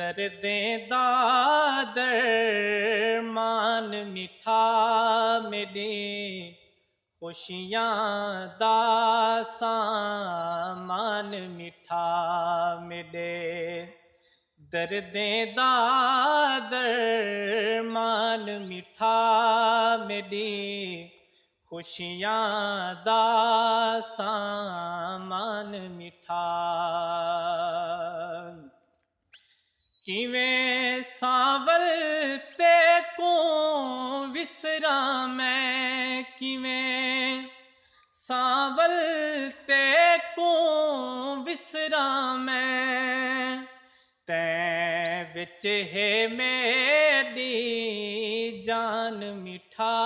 दर्दें दा दरमान मिठा मेरे, खुशियां दा सामान मिठा मेरे। दर्दें दा दरमान मिठा मेरी, खुशियां दा सामान मिठा। किवें सावल ते को विसरा मैं, किवें सावल ते को विसरा मैं। तैं विच है मेरी जान मिठा,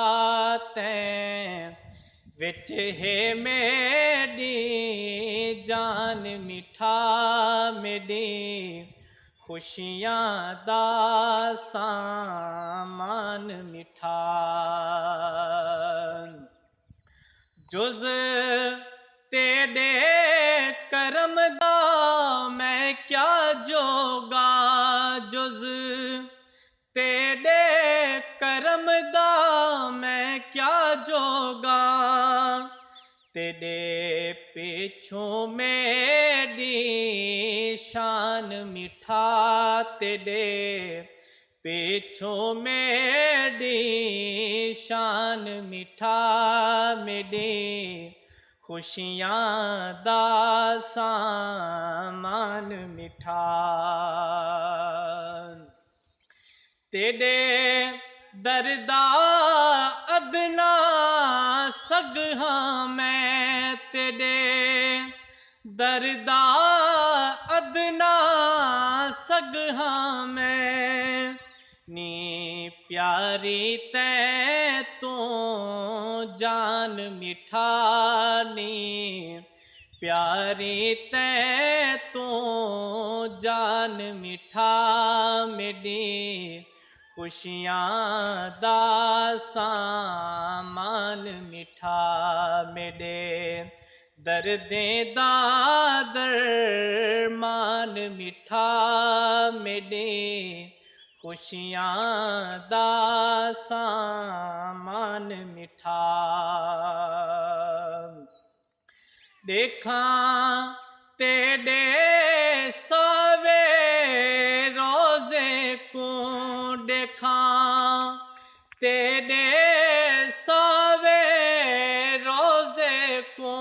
तैं विच है मेरी जान मिठा मेरी, खुशियां दा सामान मिठा। जुज़ तेरे करम दा मैं क्या जोगा, जुज़ तेरे करम दा मैं क्या जोगा। तेरे पिछों मेरी शान मिठा, तेरे पिछों मेरी शान मिठा मेरी, खुशियां दा सामान मिठा। तेरे दरदा अदना सगहा मैं, तेरे दरदा अदना सगहा मैं। नी प्यारी तै तो जान मिठा, नी प्यारी तै तो जान मिठा मेरी, खुशियां दा सामान मिठा मेरे। दर्दें दा दरमान मिठा मेरे, खुशियां दा सामान मिठा। देखा तेरे सावे रोजे को, देखा तेरे सावे रोजे को।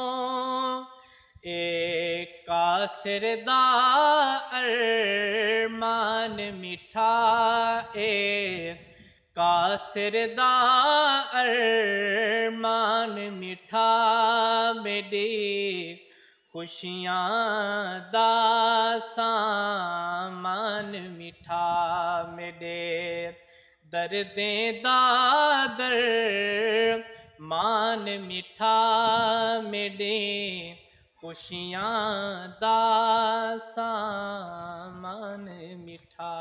एक कासिर दा अरमान मिठा, एक कासिर दा अरमान मिठा मेरी, खुशियां दा सामान मिठा मेरे। दर्दें दा दरमान मिठा मेरे, खुशियां दा सामान मिठा।